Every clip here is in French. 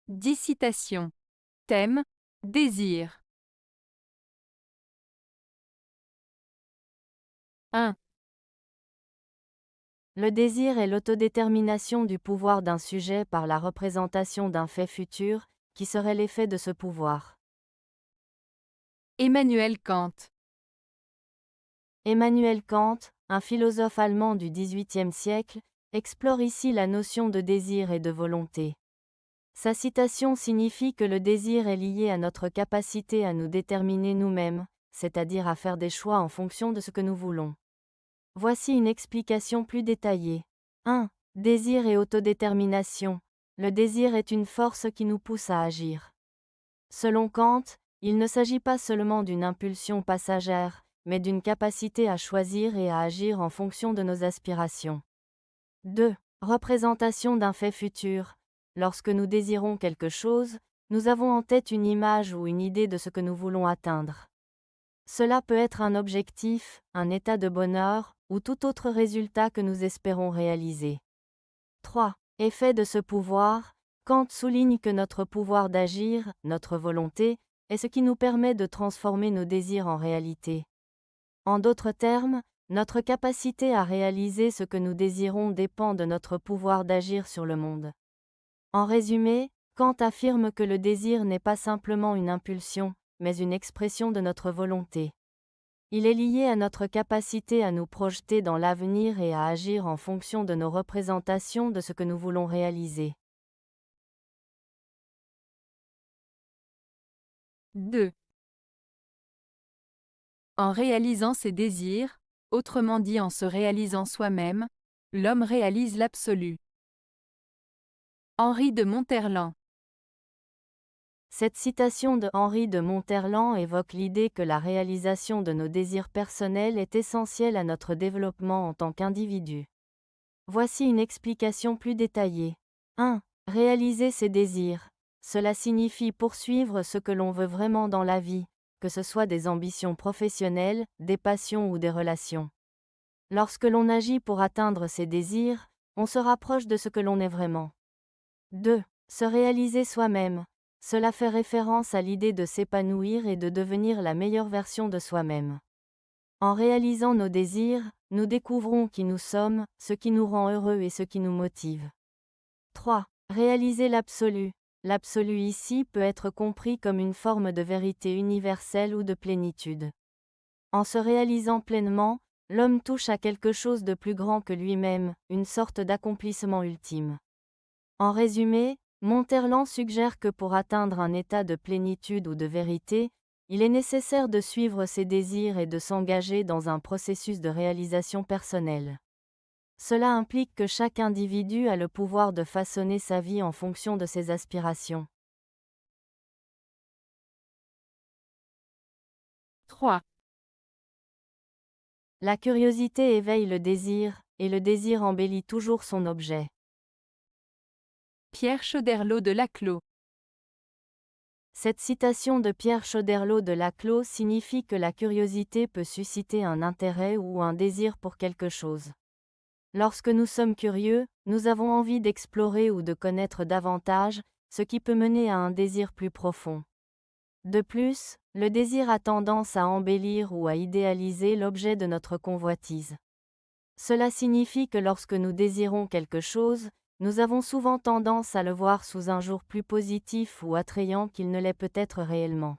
10 citations. Thème: désir. 1. Le désir est l'autodétermination du pouvoir d'un sujet par la représentation d'un fait futur, qui serait l'effet de ce pouvoir. Emmanuel Kant. Emmanuel Kant, un philosophe allemand du XVIIIe siècle, explore ici la notion de désir et de volonté. Sa citation signifie que le désir est lié à notre capacité à nous déterminer nous-mêmes, c'est-à-dire à faire des choix en fonction de ce que nous voulons. Voici une explication plus détaillée. 1. Désir et autodétermination. Le désir est une force qui nous pousse à agir. Selon Kant, il ne s'agit pas seulement d'une impulsion passagère, mais d'une capacité à choisir et à agir en fonction de nos aspirations. 2. Représentation d'un fait futur. Lorsque nous désirons quelque chose, nous avons en tête une image ou une idée de ce que nous voulons atteindre. Cela peut être un objectif, un état de bonheur, ou tout autre résultat que nous espérons réaliser. 3. Effet de ce pouvoir. Kant souligne que notre pouvoir d'agir, notre volonté, est ce qui nous permet de transformer nos désirs en réalité. En d'autres termes, notre capacité à réaliser ce que nous désirons dépend de notre pouvoir d'agir sur le monde. En résumé, Kant affirme que le désir n'est pas simplement une impulsion, mais une expression de notre volonté. Il est lié à notre capacité à nous projeter dans l'avenir et à agir en fonction de nos représentations de ce que nous voulons réaliser. 2. En réalisant ses désirs, autrement dit en se réalisant soi-même, l'homme réalise l'absolu. Henri de Monterland. Cette citation de Henri de Monterland évoque l'idée que la réalisation de nos désirs personnels est essentielle à notre développement en tant qu'individu. Voici une explication plus détaillée. 1. Réaliser ses désirs. Cela signifie poursuivre ce que l'on veut vraiment dans la vie, que ce soit des ambitions professionnelles, des passions ou des relations. Lorsque l'on agit pour atteindre ses désirs, on se rapproche de ce que l'on est vraiment. 2. Se réaliser soi-même. Cela fait référence à l'idée de s'épanouir et de devenir la meilleure version de soi-même. En réalisant nos désirs, nous découvrons qui nous sommes, ce qui nous rend heureux et ce qui nous motive. 3. Réaliser l'absolu. L'absolu ici peut être compris comme une forme de vérité universelle ou de plénitude. En se réalisant pleinement, l'homme touche à quelque chose de plus grand que lui-même, une sorte d'accomplissement ultime. En résumé, Monterland suggère que pour atteindre un état de plénitude ou de vérité, il est nécessaire de suivre ses désirs et de s'engager dans un processus de réalisation personnelle. Cela implique que chaque individu a le pouvoir de façonner sa vie en fonction de ses aspirations. 3. La curiosité éveille le désir, et le désir embellit toujours son objet. Pierre Choderlos de Laclos. Cette citation de Pierre Choderlos de Laclos signifie que la curiosité peut susciter un intérêt ou un désir pour quelque chose. Lorsque nous sommes curieux, nous avons envie d'explorer ou de connaître davantage, ce qui peut mener à un désir plus profond. De plus, le désir a tendance à embellir ou à idéaliser l'objet de notre convoitise. Cela signifie que lorsque nous désirons quelque chose, nous avons souvent tendance à le voir sous un jour plus positif ou attrayant qu'il ne l'est peut-être réellement.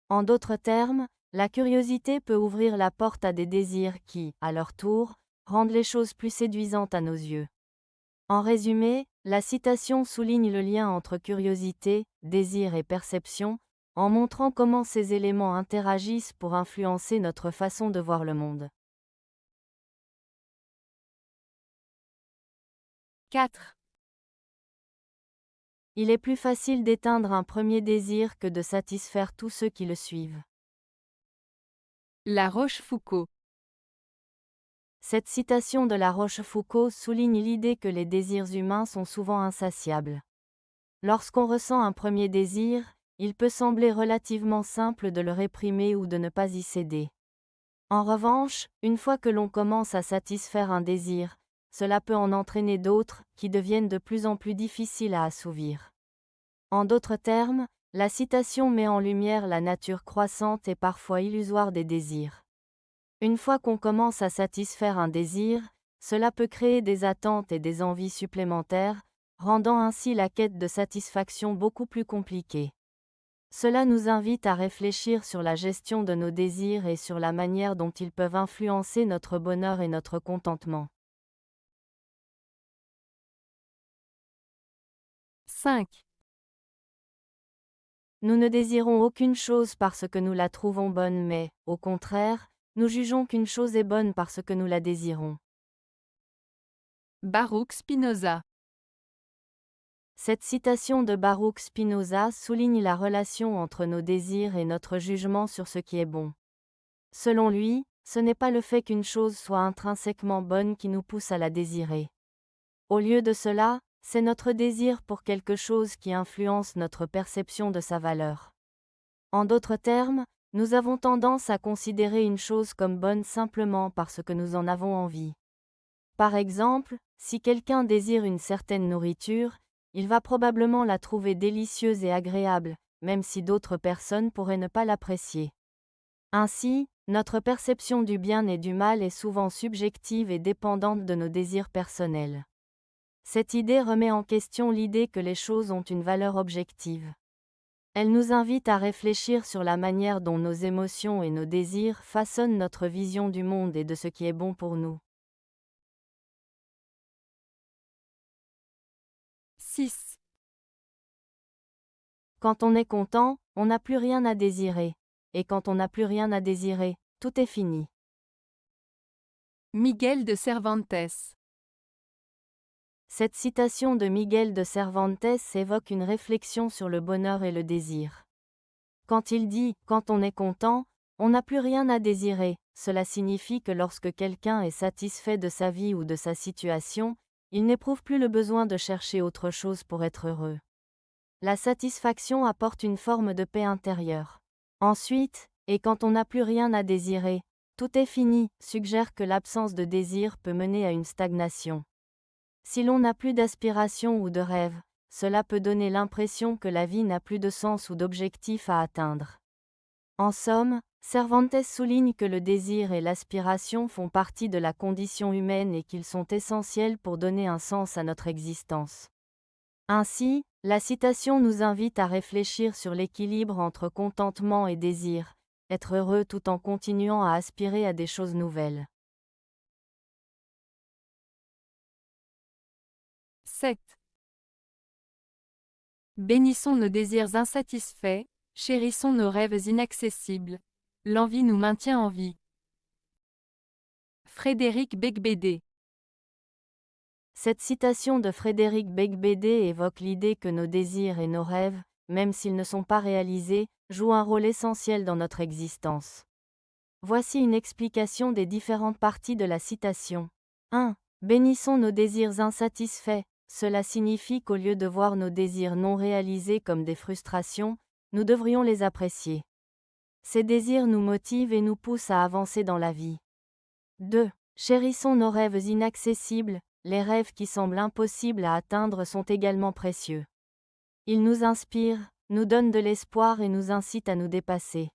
En d'autres termes, la curiosité peut ouvrir la porte à des désirs qui, à leur tour, rendent les choses plus séduisantes à nos yeux. En résumé, la citation souligne le lien entre curiosité, désir et perception, en montrant comment ces éléments interagissent pour influencer notre façon de voir le monde. 4. Il est plus facile d'éteindre un premier désir que de satisfaire tous ceux qui le suivent. La Rochefoucauld. Cette citation de La Rochefoucauld souligne l'idée que les désirs humains sont souvent insatiables. Lorsqu'on ressent un premier désir, il peut sembler relativement simple de le réprimer ou de ne pas y céder. En revanche, une fois que l'on commence à satisfaire un désir, cela peut en entraîner d'autres, qui deviennent de plus en plus difficiles à assouvir. En d'autres termes, la citation met en lumière la nature croissante et parfois illusoire des désirs. Une fois qu'on commence à satisfaire un désir, cela peut créer des attentes et des envies supplémentaires, rendant ainsi la quête de satisfaction beaucoup plus compliquée. Cela nous invite à réfléchir sur la gestion de nos désirs et sur la manière dont ils peuvent influencer notre bonheur et notre contentement. 5. Nous ne désirons aucune chose parce que nous la trouvons bonne mais, au contraire, nous jugeons qu'une chose est bonne parce que nous la désirons. Baruch Spinoza. Cette citation de Baruch Spinoza souligne la relation entre nos désirs et notre jugement sur ce qui est bon. Selon lui, ce n'est pas le fait qu'une chose soit intrinsèquement bonne qui nous pousse à la désirer. Au lieu de cela, c'est notre désir pour quelque chose qui influence notre perception de sa valeur. En d'autres termes, nous avons tendance à considérer une chose comme bonne simplement parce que nous en avons envie. Par exemple, si quelqu'un désire une certaine nourriture, il va probablement la trouver délicieuse et agréable, même si d'autres personnes pourraient ne pas l'apprécier. Ainsi, notre perception du bien et du mal est souvent subjective et dépendante de nos désirs personnels. Cette idée remet en question l'idée que les choses ont une valeur objective. Elle nous invite à réfléchir sur la manière dont nos émotions et nos désirs façonnent notre vision du monde et de ce qui est bon pour nous. 6. Quand on est content, on n'a plus rien à désirer. Et quand on n'a plus rien à désirer, tout est fini. Miguel de Cervantes. Cette citation de Miguel de Cervantes évoque une réflexion sur le bonheur et le désir. Quand il dit « quand on est content, on n'a plus rien à désirer », cela signifie que lorsque quelqu'un est satisfait de sa vie ou de sa situation, il n'éprouve plus le besoin de chercher autre chose pour être heureux. La satisfaction apporte une forme de paix intérieure. Ensuite, et quand on n'a plus rien à désirer, tout est fini, suggère que l'absence de désir peut mener à une stagnation. Si l'on n'a plus d'aspiration ou de rêve, cela peut donner l'impression que la vie n'a plus de sens ou d'objectif à atteindre. En somme, Cervantes souligne que le désir et l'aspiration font partie de la condition humaine et qu'ils sont essentiels pour donner un sens à notre existence. Ainsi, la citation nous invite à réfléchir sur l'équilibre entre contentement et désir, être heureux tout en continuant à aspirer à des choses nouvelles. 7. Bénissons nos désirs insatisfaits, chérissons nos rêves inaccessibles. L'envie nous maintient en vie. Frédéric Beigbeder. Cette citation de Frédéric Beigbeder évoque l'idée que nos désirs et nos rêves, même s'ils ne sont pas réalisés, jouent un rôle essentiel dans notre existence. Voici une explication des différentes parties de la citation. 1. Bénissons nos désirs insatisfaits. Cela signifie qu'au lieu de voir nos désirs non réalisés comme des frustrations, nous devrions les apprécier. Ces désirs nous motivent et nous poussent à avancer dans la vie. 2. Chérissons nos rêves inaccessibles. Les rêves qui semblent impossibles à atteindre sont également précieux. Ils nous inspirent, nous donnent de l'espoir et nous incitent à nous dépasser.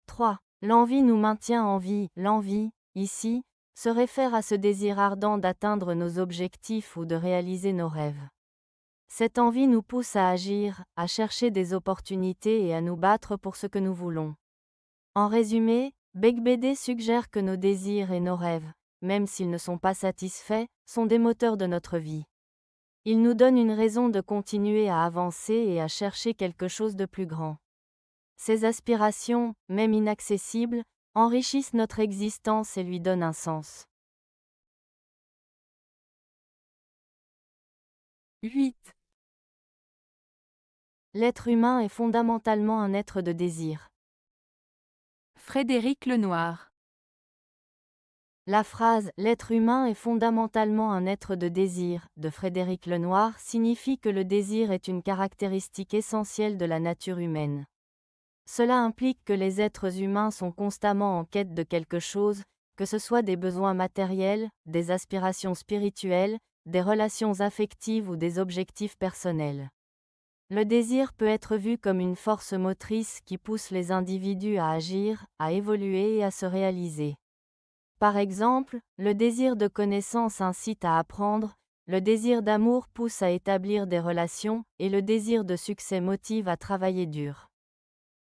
3. L'envie nous maintient en vie. L'envie, ici, se réfère à ce désir ardent d'atteindre nos objectifs ou de réaliser nos rêves. Cette envie nous pousse à agir, à chercher des opportunités et à nous battre pour ce que nous voulons. En résumé, Beigbeder suggère que nos désirs et nos rêves, même s'ils ne sont pas satisfaits, sont des moteurs de notre vie. Ils nous donnent une raison de continuer à avancer et à chercher quelque chose de plus grand. Ces aspirations, même inaccessibles, enrichissent notre existence et lui donnent un sens. 8. L'être humain est fondamentalement un être de désir. Frédéric Lenoir. La phrase « l'être humain est fondamentalement un être de désir » de Frédéric Lenoir signifie que le désir est une caractéristique essentielle de la nature humaine. Cela implique que les êtres humains sont constamment en quête de quelque chose, que ce soit des besoins matériels, des aspirations spirituelles, des relations affectives ou des objectifs personnels. Le désir peut être vu comme une force motrice qui pousse les individus à agir, à évoluer et à se réaliser. Par exemple, le désir de connaissance incite à apprendre, le désir d'amour pousse à établir des relations, et le désir de succès motive à travailler dur.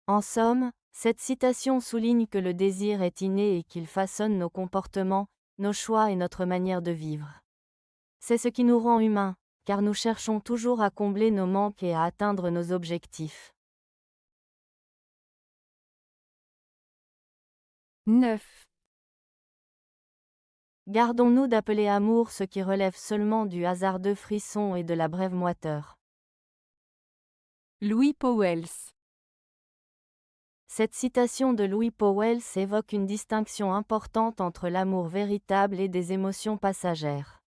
En somme, cette citation souligne que le désir est inné et qu'il façonne nos comportements, nos choix et notre manière de vivre. C'est ce qui nous rend humains, car nous cherchons toujours à combler nos manques et à atteindre nos objectifs. 9. Gardons-nous d'appeler amour ce qui relève seulement du hasardeux frisson et de la brève moiteur. Louis Pauwels. Cette citation de Louis Pauwels évoque une distinction importante entre l'amour véritable et des émotions passagères.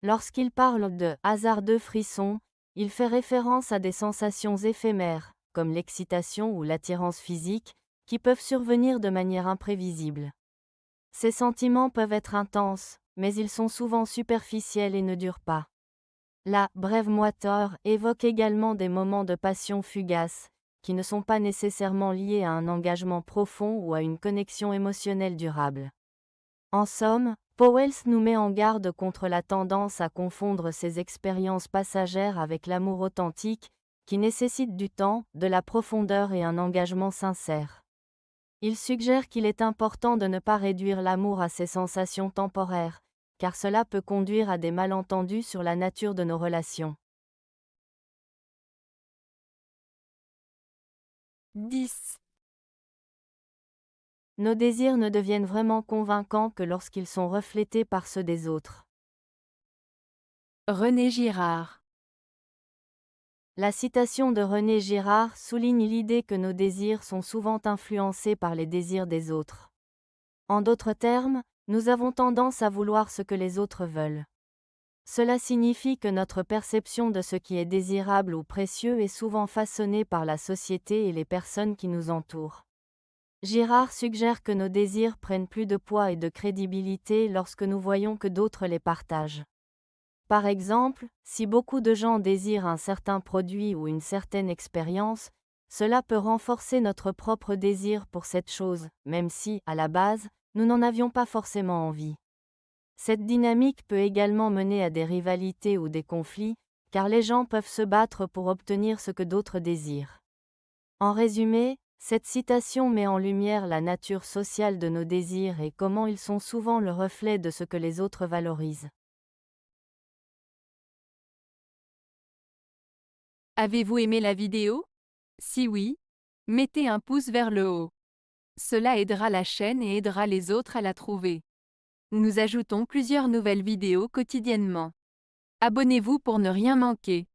Lorsqu'il parle de hasardeux frisson, il fait référence à des sensations éphémères, comme l'excitation ou l'attirance physique, qui peuvent survenir de manière imprévisible. Ces sentiments peuvent être intenses, mais ils sont souvent superficiels et ne durent pas. La brève moiteur évoque également des moments de passion fugace, qui ne sont pas nécessairement liés à un engagement profond ou à une connexion émotionnelle durable. En somme, Pauwels nous met en garde contre la tendance à confondre ces expériences passagères avec l'amour authentique, qui nécessite du temps, de la profondeur et un engagement sincère. Il suggère qu'il est important de ne pas réduire l'amour à ces sensations temporaires, car cela peut conduire à des malentendus sur la nature de nos relations. 10. Nos désirs ne deviennent vraiment convaincants que lorsqu'ils sont reflétés par ceux des autres. René Girard. La citation de René Girard souligne l'idée que nos désirs sont souvent influencés par les désirs des autres. En d'autres termes, nous avons tendance à vouloir ce que les autres veulent. Cela signifie que notre perception de ce qui est désirable ou précieux est souvent façonnée par la société et les personnes qui nous entourent. Girard suggère que nos désirs prennent plus de poids et de crédibilité lorsque nous voyons que d'autres les partagent. Par exemple, si beaucoup de gens désirent un certain produit ou une certaine expérience, cela peut renforcer notre propre désir pour cette chose, même si, à la base, nous n'en avions pas forcément envie. Cette dynamique peut également mener à des rivalités ou des conflits, car les gens peuvent se battre pour obtenir ce que d'autres désirent. En résumé, cette citation met en lumière la nature sociale de nos désirs et comment ils sont souvent le reflet de ce que les autres valorisent. Avez-vous aimé la vidéo? Si oui, mettez un pouce vers le haut. Cela aidera la chaîne et aidera les autres à la trouver. Nous ajoutons plusieurs nouvelles vidéos quotidiennement. Abonnez-vous pour ne rien manquer.